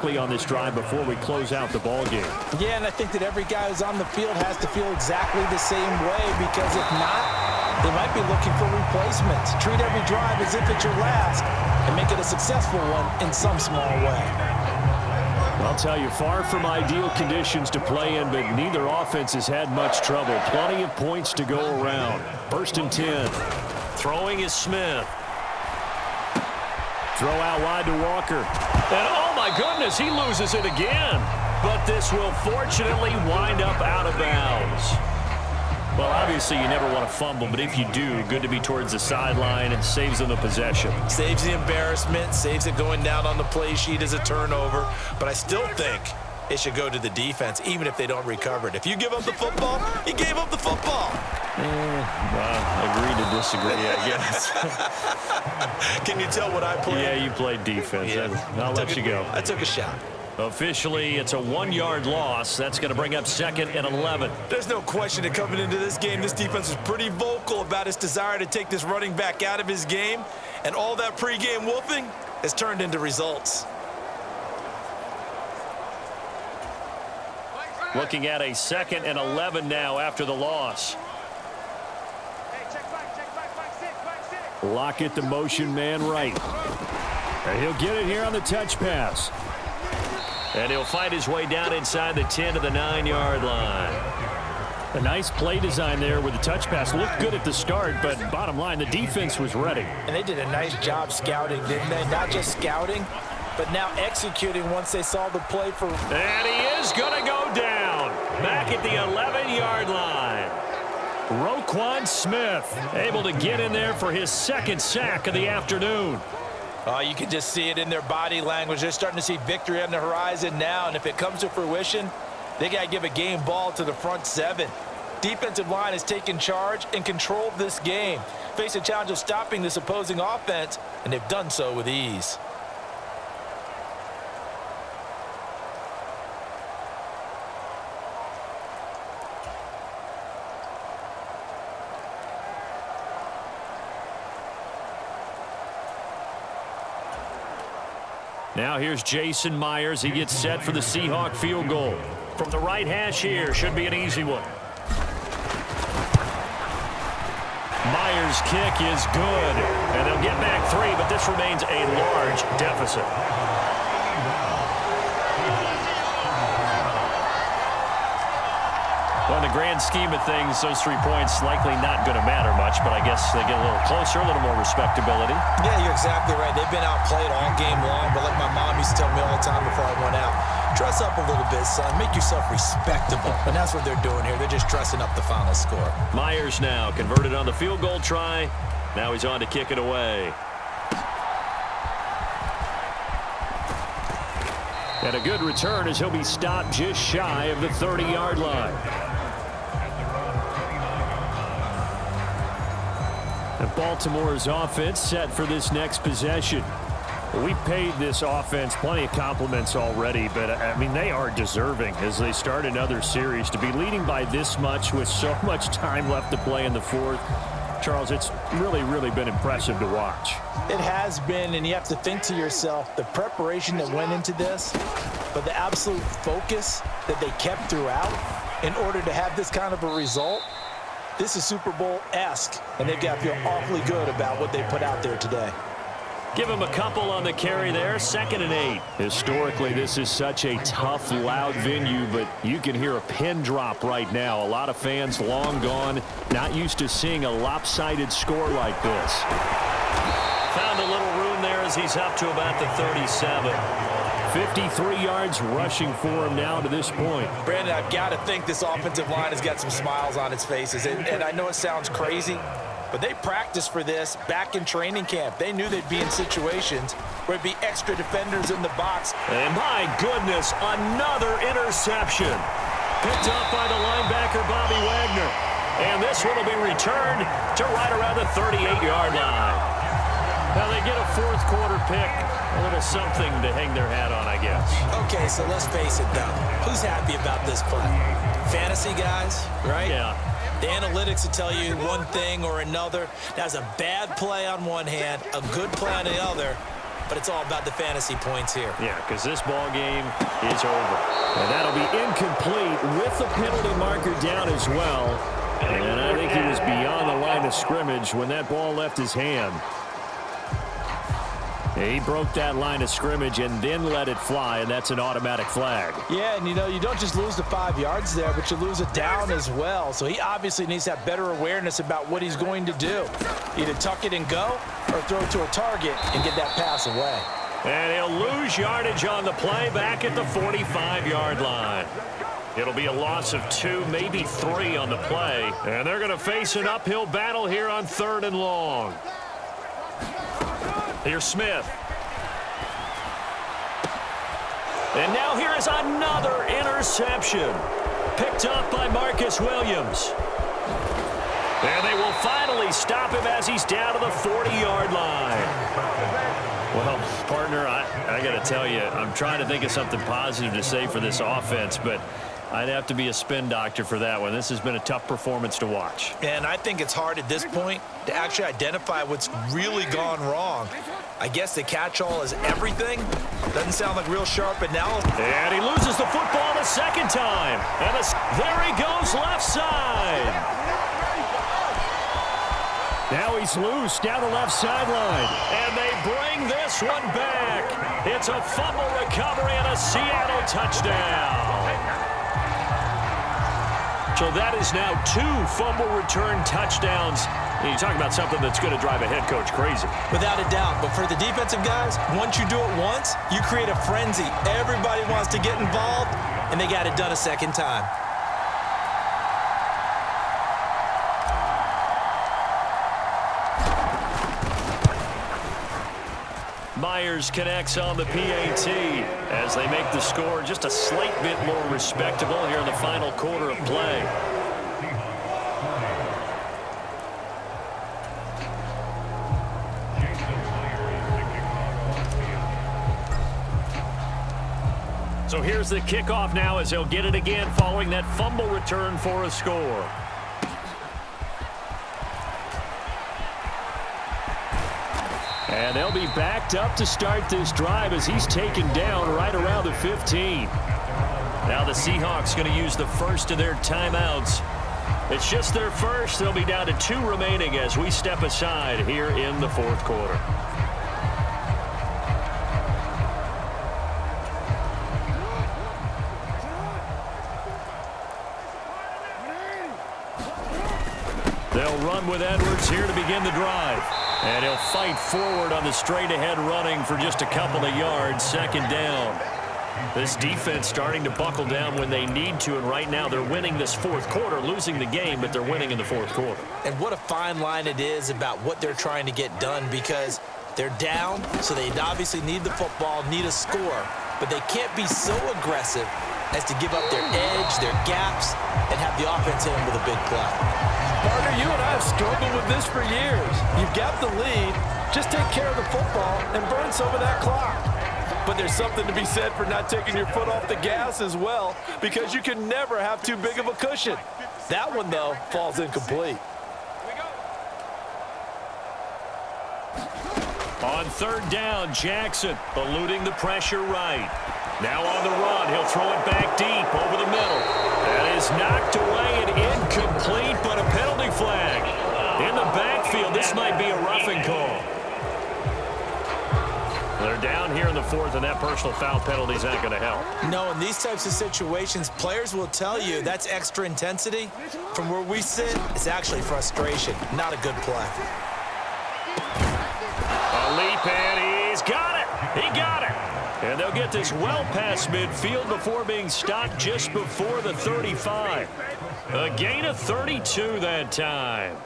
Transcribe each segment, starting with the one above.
on this drive before we close out the ball game. Yeah, and I think that every guy who's on the field has to feel exactly the same way, because if not, they might be looking for replacements. Treat every drive as if it's your last and make it a successful one in some small way. I'll tell you, far from ideal conditions to play in, but neither offense has had much trouble. Plenty of points to go around. 1st and 10. Throwing is Smith. Throw out wide to Walker. And oh my goodness, he loses it again. But this will fortunately wind up out of bounds. Well, obviously you never want to fumble, but if you do, good to be towards the sideline and saves them the possession. Saves the embarrassment, saves it going down on the play sheet as a turnover. But I still think it should go to the defense, even if they don't recover it. If you give up the football, you gave up the football. Agree to disagree, I guess. Can you tell what I played? Yeah, you played defense. Yeah. I'll let you go. I took a shot. Officially, it's a 1-yard loss. That's going to bring up 2nd and 11. There's no question that coming into this game, this defense is pretty vocal about its desire to take this running back out of his game. And all that pregame wolfing has turned into results. Looking at a 2nd and 11 now after the loss. Lockett, the motion man right. And he'll get it here on the touch pass. And he'll fight his way down inside the 10 to the 9-yard line. A nice play design there with the touch pass. Looked good at the start, but bottom line, the defense was ready. And they did a nice job scouting, didn't they? Not just scouting, but now executing once they saw the play for... And he is going to go down. Back at the 11-yard line. Roquan Smith able to get in there for his 2nd sack of the afternoon. Oh, you can just see it in their body language. They're starting to see victory on the horizon now, and if it comes to fruition, they got to give a game ball to the front 7. Defensive line has taken charge and controlled this game. Face a challenge of stopping this opposing offense, and they've done so with ease. Now here's Jason Myers. He gets set for the Seahawk field goal. From the right hash here, should be an easy one. Myers' kick is good. And they'll get back 3, but this remains a large deficit. Well, in the grand scheme of things, those 3 points likely not going to matter much, but I guess they get a little closer, a little more respectability. Yeah, you're exactly right. They've been outplayed all game long, but like my mom used to tell me all the time before I went out, dress up a little bit, son. Make yourself respectable. And that's what they're doing here. They're just dressing up the final score. Myers now converted on the field goal try. Now he's on to kick it away. And a good return as he'll be stopped just shy of the 30-yard line. And Baltimore's offense set for this next possession. We paid this offense plenty of compliments already, but, I mean, they are deserving as they start another series. To be leading by this much with so much time left to play in the 4th, Charles, it's really, really been impressive to watch. It has been, and you have to think to yourself, the preparation that went into this, but the absolute focus that they kept throughout in order to have this kind of a result. This is Super Bowl-esque, and they've got to feel awfully good about what they put out there today. Give him a couple on the carry there, 2nd and 8. Historically, this is such a tough, loud venue, but you can hear a pin drop right now. A lot of fans long gone, not used to seeing a lopsided score like this. Found a little room there as he's up to about the 37. 53 yards rushing for him now to this point. Brandon, I've got to think this offensive line has got some smiles on its faces. And I know it sounds crazy, but they practiced for this back in training camp. They knew they'd be in situations where it'd be extra defenders in the box. And my goodness, another interception. Picked up by the linebacker, Bobby Wagner. And this one will be returned to right around the 38-yard line. Now they get a 4th quarter pick. A little something to hang their hat on, I guess. Okay, so let's face it, though. Who's happy about this play? Fantasy guys, right? Yeah. The analytics will tell you one thing or another. That's a bad play on one hand, a good play on the other. but it's all about the fantasy points here. Yeah, because this ball game is over. And that'll be incomplete with the penalty marker down as well. And I think he was beyond the line of scrimmage when that ball left his hand. He broke that line of scrimmage and then let it fly, and that's an automatic flag. Yeah, and you don't just lose the 5 yards there, but you lose it down as well. So he obviously needs to have better awareness about what he's going to do. Either tuck it and go or throw it to a target and get that pass away. And he'll lose yardage on the play back at the 45-yard line. It'll be a loss of 2, maybe 3 on the play. And they're going to face an uphill battle here on 3rd and long. Here's Smith. And now here is another interception. Picked up by Marcus Williams. And they will finally stop him as he's down to the 40-yard line. Well, partner, I got to tell you, I'm trying to think of something positive to say for this offense, but I'd have to be a spin doctor for that one. This has been a tough performance to watch. And I think it's hard at this point to actually identify what's really gone wrong. I guess the catch-all is everything. Doesn't sound like real sharp analysis. And he loses the football the second time. And there he goes left side. Now he's loose down the left sideline. And they bring this one back. It's a fumble recovery and a Seattle touchdown. So that is now 2 fumble return touchdowns. And you talk about something that's going to drive a head coach crazy. Without a doubt. But for the defensive guys, once you do it once, you create a frenzy. Everybody wants to get involved, and they got it done a second time. Myers connects on the PAT as they make the score just a slight bit more respectable here in the final quarter of play. So here's the kickoff now as they'll get it again following that fumble return for a score. And they'll be backed up to start this drive as he's taken down right around the 15. Now the Seahawks going to use the first of their timeouts. It's just their first. They'll be down to 2 remaining as we step aside here in the 4th quarter. They'll run with Edwards here to begin the drive. And he'll fight forward on the straight-ahead running for just a couple of yards, 2nd down. This defense starting to buckle down when they need to, and right now they're winning this 4th quarter, losing the game, but they're winning in the 4th quarter. And what a fine line it is about what they're trying to get done, because they're down, so they obviously need the football, need a score, but they can't be so aggressive as to give up their edge, their gaps, and have the offense hit them with a big play. Partner, you and I have struggled with this for years. You've got the lead. Just take care of the football and burn some of that clock. But there's something to be said for not taking your foot off the gas as well, because you can never have too big of a cushion. That one, though, falls incomplete. On 3rd down, Jackson eluding the pressure right. Now on the run, he'll throw it back deep over the middle. That is knocked away and incomplete, but a penalty flag. In the backfield, this might be a roughing call. They're down here in the 4th, and that personal foul penalty is not going to help. No, in these types of situations, players will tell you that's extra intensity. From where we sit, it's actually frustration, not a good play. A leap, and he's got it. He got it. And they'll get this well past midfield before being stopped just before the 35. A gain of 32 that time.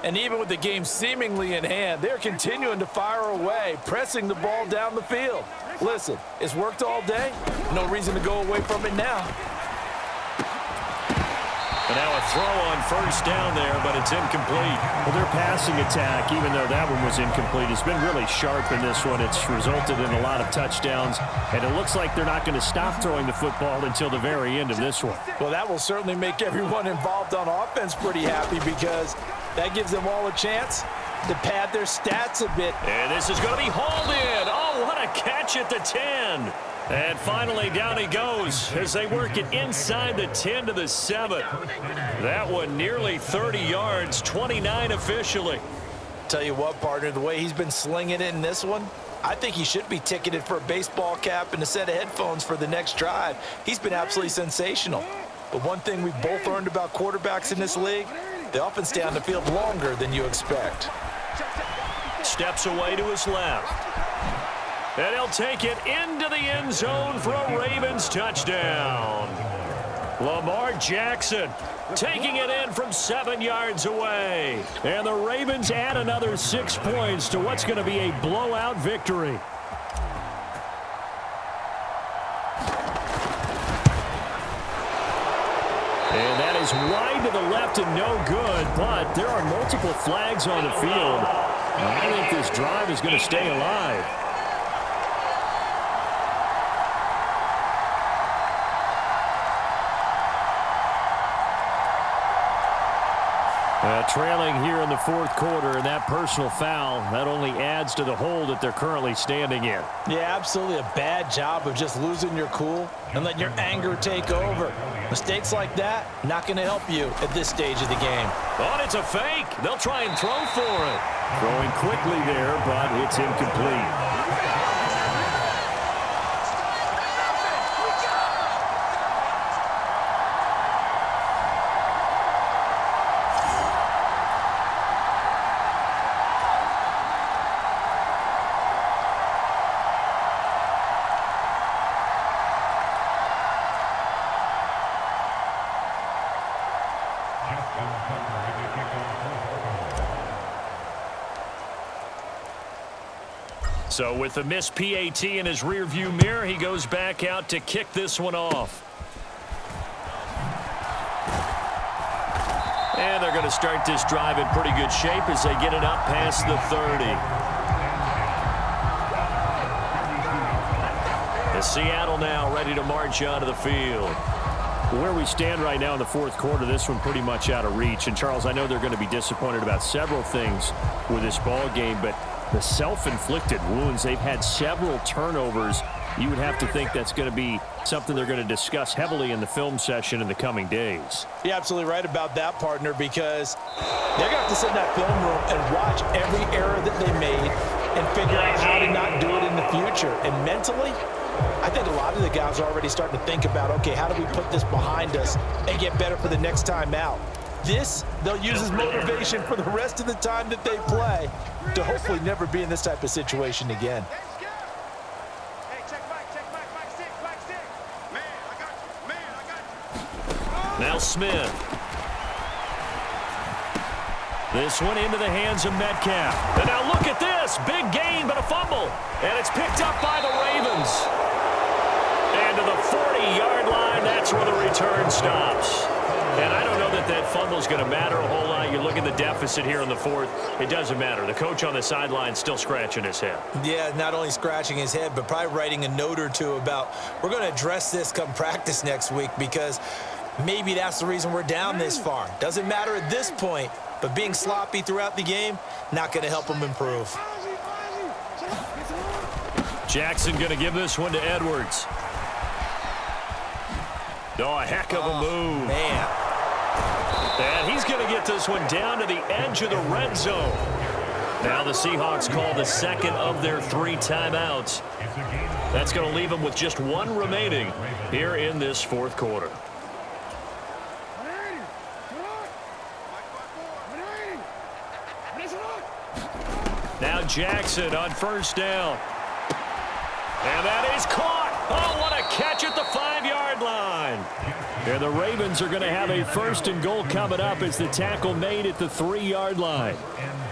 And even with the game seemingly in hand, they're continuing to fire away, pressing the ball down the field. Listen, it's worked all day. No reason to go away from it now. And now a throw on 1st down there, but it's incomplete. Well, their passing attack, even though that one was incomplete, has been really sharp in this one. It's resulted in a lot of touchdowns, and it looks like they're not going to stop throwing the football until the very end of this one. Well, that will certainly make everyone involved on offense pretty happy, because that gives them all a chance to pad their stats a bit. And this is going to be hauled in. Oh, What a catch at the 10. And finally, down he goes as they work it inside the 10 to the 7. That one nearly 30 yards, 29 officially. Tell you what, partner, the way he's been slinging it in this one, I think he should be ticketed for a baseball cap and a set of headphones for the next drive. He's been absolutely sensational. But one thing we've both learned about quarterbacks in this league, they often stay on the field longer than you expect. Steps away to his left. And he'll take it into the end zone for a Ravens touchdown. Lamar Jackson taking it in from 7 yards away. And the Ravens add another 6 points to what's going to be a blowout victory. And that is wide to the left and no good, but there are multiple flags on the field. I think this drive is going to stay alive. Trailing here in the fourth quarter, and that personal foul, that only adds to the hole that they're currently standing in. Yeah, absolutely a bad job of just losing your cool and letting your anger take over. Mistakes like that, not going to help you at this stage of the game. Oh, it's a fake. They'll try and throw for it. Throwing quickly there, but it's incomplete. So with the missed PAT in his rearview mirror, he goes back out to kick this one off. And they're going to start this drive in pretty good shape as they get it up past the 30. And Seattle now ready to march onto the field. Where we stand right now in the fourth quarter, this one pretty much out of reach. And, Charles, I know they're going to be disappointed about several things with this ball game, but the self-inflicted wounds, they've had several turnovers. You would have to think that's going to be something they're going to discuss heavily in the film session in the coming days. You're absolutely right about that, partner, because they're going to have to sit in that film room and watch every error that they made and figure out how to not do it in the future. And mentally, I think a lot of the guys are already starting to think about, okay, how do we put this behind us and get better for the next time out? This, they'll use as motivation for the rest of the time that they play to hopefully never be in this type of situation again. Now Smith. This one into the hands of Metcalf. And now look at this. Big gain, but a fumble. And it's picked up by the Ravens. And to the 40-yard line, that's where the return stops. And I don't know that that fumble is going to matter a whole lot. You look at the deficit here in the fourth. It doesn't matter. The coach on the sideline still scratching his head. Yeah, not only scratching his head, but probably writing a note or two about we're going to address this come practice next week because maybe that's the reason we're down this far. Doesn't matter at this point, but being sloppy throughout the game, not going to help them improve. Jackson going to give this one to Edwards. Oh, a heck of a move. Man. And he's going to get this one down to the edge of the red zone. Now the Seahawks call the second of their 3 timeouts. That's going to leave them with just 1 remaining here in this fourth quarter. Now Jackson on first down. And that is caught. Oh, what a catch at the 5-yard line. And the Ravens are going to have a first and goal coming up as the tackle made at the 3-yard line.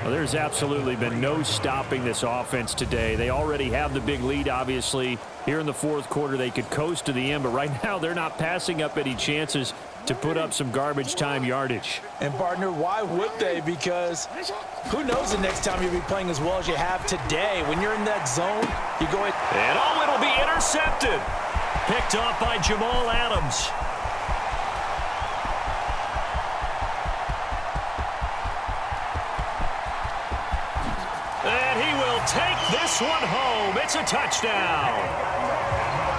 Well, there's absolutely been no stopping this offense today. They already have the big lead, obviously. Here in the fourth quarter, they could coast to the end, but right now they're not passing up any chances to put up some garbage time yardage. And, partner, why would they? Because who knows the next time you'll be playing as well as you have today. When you're in that zone, you go ahead. And, oh, it'll be intercepted. Picked off by Jamal Adams. And he will take this one home. It's a touchdown.